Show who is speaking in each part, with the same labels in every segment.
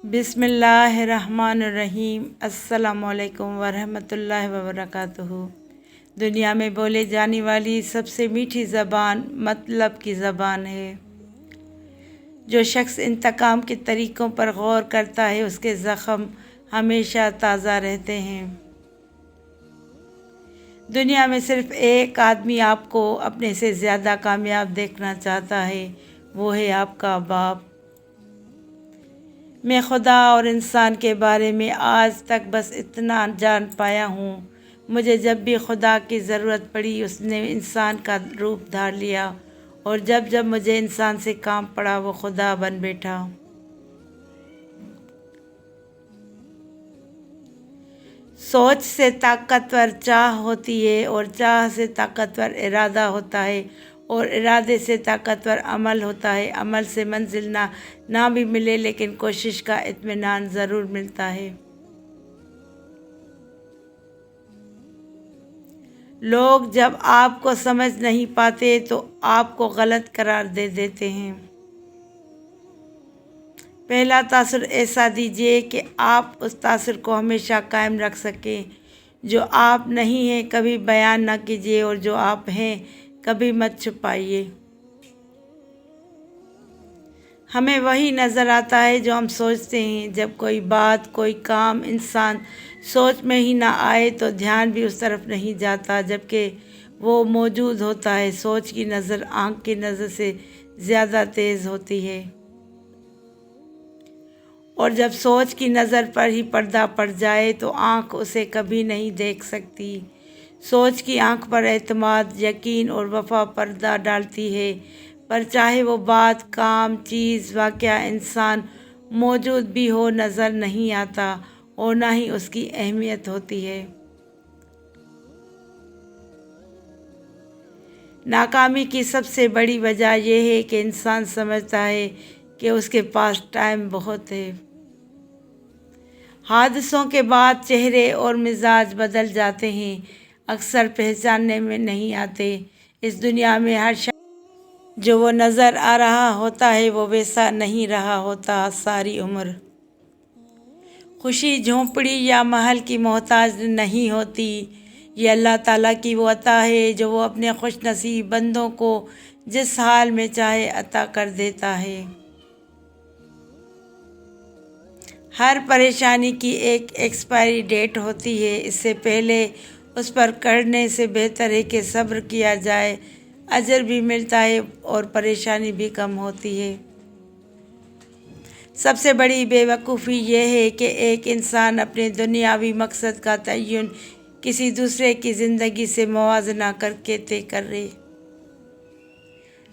Speaker 1: बिस्मिल्लाहिर्रहमानिर्रहीम। अस्सलामु अलैकुम वरहमतुल्लाहि वबरकातुहू। दुनिया में बोले जाने वाली सबसे मीठी ज़बान मतलब की ज़बान है। जो शख्स इंतकाम के तरीक़ों पर गौर करता है उसके ज़ख़म हमेशा ताज़ा रहते हैं। दुनिया में सिर्फ़ एक आदमी आपको अपने से ज़्यादा कामयाब देखना चाहता है, वो है आपका बाप। मैं खुदा और इंसान के बारे में आज तक बस इतना जान पाया हूँ, मुझे जब भी खुदा की ज़रूरत पड़ी उसने इंसान का रूप धार लिया, और जब जब मुझे इंसान से काम पड़ा वो खुदा बन बैठा। सोच से ताकतवर चाह होती है, और चाह से ताकतवर इरादा होता है, और इरादे से ताकतवर अमल होता है। अमल से मंजिल ना भी मिले लेकिन कोशिश का इत्मीनान ज़रूर मिलता है। लोग जब आपको समझ नहीं पाते तो आपको गलत करार दे देते हैं। पहला तासुर ऐसा दीजिए कि आप उस तासुर को हमेशा कायम रख सकें। जो आप नहीं हैं कभी बयान ना कीजिए, और जो आप हैं कभी मत छुपाइए। हमें वही नज़र आता है जो हम सोचते हैं। जब कोई बात, कोई काम इंसान सोच में ही ना आए तो ध्यान भी उस तरफ नहीं जाता, जबकि वो मौजूद होता है। सोच की नज़र आँख की नज़र से ज़्यादा तेज़ होती है, और जब सोच की नज़र पर ही पर्दा पड़ जाए तो आँख उसे कभी नहीं देख सकती। सोच की आँख पर एतमाद, यकीन और वफा पर्दा डालती है, पर चाहे वो बात, काम, चीज़, वाक़या, इंसान मौजूद भी हो नज़र नहीं आता, और ना ही उसकी अहमियत होती है। नाकामी की सबसे बड़ी वजह यह है कि इंसान समझता है कि उसके पास टाइम बहुत है। हादसों के बाद चेहरे और मिजाज बदल जाते हैं, अक्सर पहचानने में नहीं आते। इस दुनिया में हर शख्स जो वो नज़र आ रहा होता है वो वैसा नहीं रहा होता सारी उम्र। खुशी झोंपड़ी या महल की मोहताज नहीं होती, ये अल्लाह ताला की वो अता है जो वो अपने खुश नसीब बंदों को जिस हाल में चाहे अता कर देता है। हर परेशानी की एक एक्सपायरी डेट होती है, इससे पहले उस पर करने से बेहतर है कि सब्र किया जाए। अजर भी मिलता है और परेशानी भी कम होती है। सबसे बड़ी बेवकूफ़ी यह है कि एक इंसान अपने दुनियावी मकसद का तय्युन किसी दूसरे की ज़िंदगी से मुवाज़ना करके तय कर रहे।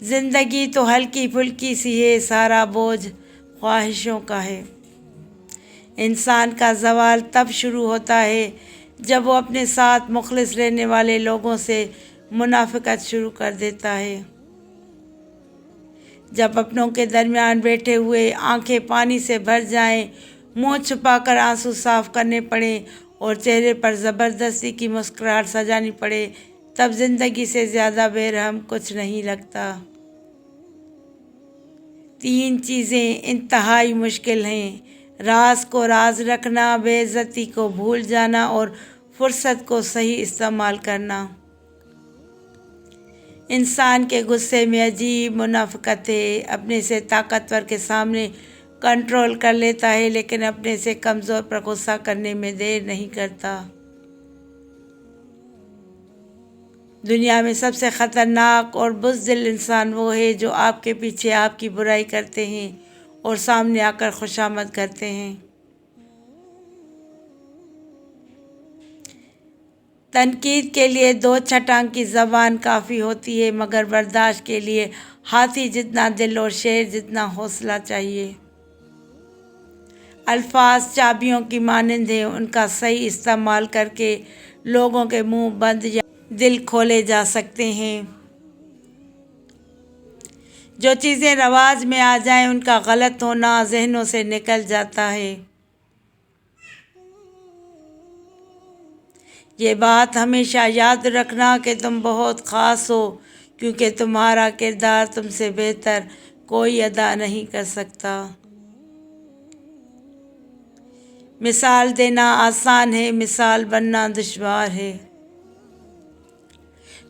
Speaker 1: ज़िंदगी तो हल्की फुल्की सी है, सारा बोझ ख्वाहिशों का है। इंसान का ज़वाल तब शुरू होता है जब वो अपने साथ मुखलिस रहने वाले लोगों से मुनाफिकत शुरू कर देता है। जब अपनों के दरमियान बैठे हुए आंखें पानी से भर जाएं, मुंह छुपाकर आंसू साफ करने पड़े और चेहरे पर ज़बरदस्ती की मुस्कुराहट सजानी पड़े, तब ज़िंदगी से ज़्यादा बेरहम कुछ नहीं लगता। 3 चीज़ें इंतहाई मुश्किल हैं: राज को राज रखना, बेइज्जती को भूल जाना, और फुर्सत को सही इस्तेमाल करना। इंसान के गुस्से में अजीब मुनाफिकत है। अपने से ताकतवर के सामने कंट्रोल कर लेता है, लेकिन अपने से कमज़ोर पर गुस्सा करने में देर नहीं करता। दुनिया में सबसे ख़तरनाक और बुज़दिल इंसान वो है जो आपके पीछे आपकी बुराई करते हैं और सामने आकर खुशामद करते हैं। तनकीद के लिए 2 छटांग की ज़बान काफ़ी होती है, मगर बर्दाश्त के लिए हाथी जितना दिल और शेर जितना हौसला चाहिए। अल्फाज चाबियों की मानंद हैं, उनका सही इस्तेमाल करके लोगों के मुंह बंद या दिल खोले जा सकते हैं। जो चीज़ें रवाज में आ जाएं उनका गलत होना जहनों से निकल जाता है। ये बात हमेशा याद रखना कि तुम बहुत ख़ास हो, क्योंकि तुम्हारा किरदार तुमसे बेहतर कोई अदा नहीं कर सकता। مثال دینا آسان ہے، مثال بننا دشوار ہے۔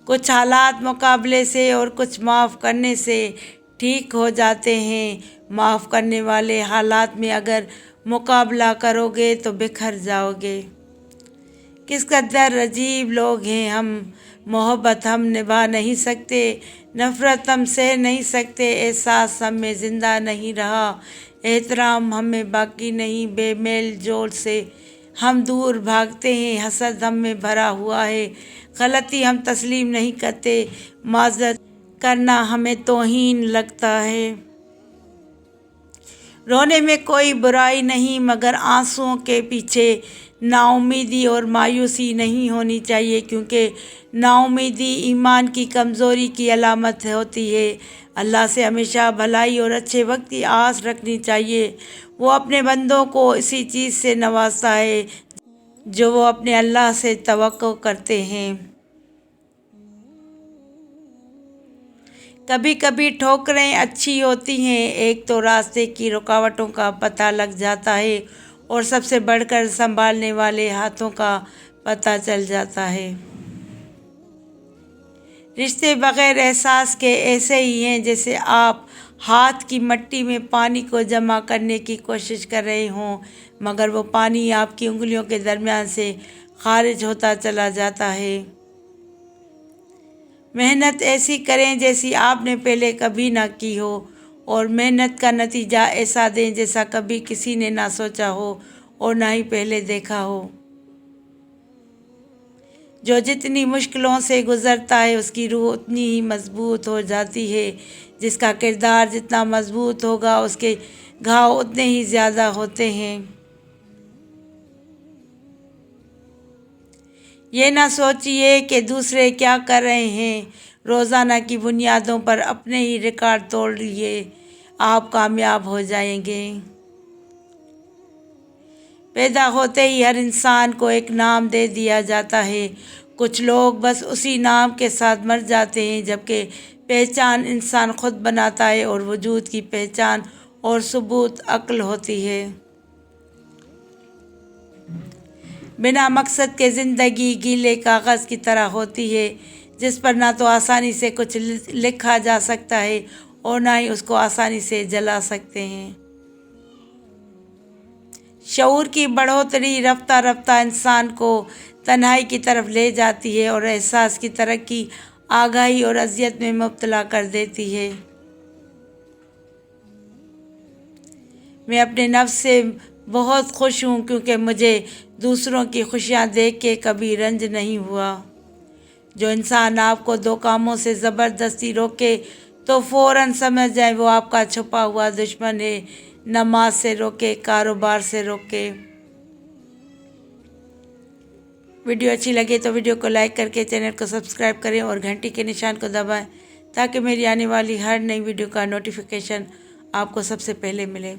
Speaker 1: کچھ حالات مقابلے سے اور کچھ معاف کرنے سے ٹھیک ہو جاتے ہیں۔ معاف کرنے والے حالات میں اگر مقابلہ کرو گے تو بکھر جاؤ گے۔ کس قدر عجیب لوگ ہیں ہم، محبت ہم نبھا نہیں سکتے، نفرت ہم سہ نہیں سکتے، احساس ہم میں زندہ نہیں رہا، احترام ہم میں باقی نہیں، بے میل جول سے ہم دور بھاگتے ہیں، حسد ہم میں بھرا ہوا ہے، غلطی ہم تسلیم نہیں کرتے، معذرت کرنا ہمیں توہین لگتا ہے۔ رونے میں کوئی برائی نہیں، مگر آنسوؤں کے پیچھے نا امیدی اور مایوسی نہیں ہونی چاہیے، کیونکہ نا امیدی ایمان کی کمزوری کی علامت ہوتی ہے۔ اللہ سے ہمیشہ بھلائی اور اچھے وقت کی آس رکھنی چاہیے۔ وہ اپنے بندوں کو اسی چیز سے نوازتا ہے جو وہ اپنے اللہ سے توقع کرتے ہیں۔ کبھی کبھی ٹھوکریں اچھی ہوتی ہیں، ایک تو راستے کی رکاوٹوں کا پتہ لگ جاتا ہے اور سب سے بڑھ کر سنبھالنے والے ہاتھوں کا پتہ چل جاتا ہے۔ رشتے بغیر احساس کے ایسے ہی ہیں جیسے آپ ہاتھ کی مٹی میں پانی کو جمع کرنے کی کوشش کر رہے ہوں، مگر وہ پانی آپ کی انگلیوں کے درمیان سے خارج ہوتا چلا جاتا ہے۔ محنت ایسی کریں جیسی آپ نے پہلے کبھی نہ کی ہو، اور محنت کا نتیجہ ایسا دیں جیسا کبھی کسی نے نہ سوچا ہو اور نہ ہی پہلے دیکھا ہو۔ جو جتنی مشکلوں سے گزرتا ہے اس کی روح اتنی ہی مضبوط ہو جاتی ہے، جس کا کردار جتنا مضبوط ہوگا اس کے گھاؤ اتنے ہی زیادہ ہوتے ہیں۔ یہ نہ سوچئے کہ دوسرے کیا کر رہے ہیں، روزانہ کی بنیادوں پر اپنے ہی ریکارڈ توڑ لیے، آپ کامیاب ہو جائیں گے۔ پیدا ہوتے ہی ہر انسان کو ایک نام دے دیا جاتا ہے، کچھ لوگ بس اسی نام کے ساتھ مر جاتے ہیں، جبکہ پہچان انسان خود بناتا ہے اور وجود کی پہچان اور ثبوت عقل ہوتی ہے۔ بنا مقصد کے زندگی گیلے کاغذ کی طرح ہوتی ہے، جس پر نہ تو آسانی سے کچھ لکھا جا سکتا ہے اور نہ ہی اس کو آسانی سے جلا سکتے ہیں۔ شعور کی بڑھوتری رفتہ رفتہ انسان کو تنہائی کی طرف لے جاتی ہے اور احساس کی ترقی آگاہی اور اذیت میں مبتلا کر دیتی ہے۔ میں اپنے نفس سے بہت خوش ہوں کیونکہ مجھے دوسروں کی خوشیاں دیکھ کے کبھی رنج نہیں ہوا۔ جو انسان آپ کو دو کاموں سے زبردستی روکے تو فوراً سمجھ جائیں وہ آپ کا چھپا ہوا دشمن ہے۔ نماز سے روکے، کاروبار سے روکے۔ ویڈیو اچھی لگے تو ویڈیو کو لائک کر کے چینل کو سبسکرائب کریں اور گھنٹی کے نشان کو دبائیں تاکہ میری آنے والی ہر نئی ویڈیو کا نوٹیفیکیشن آپ کو سب سے پہلے ملے۔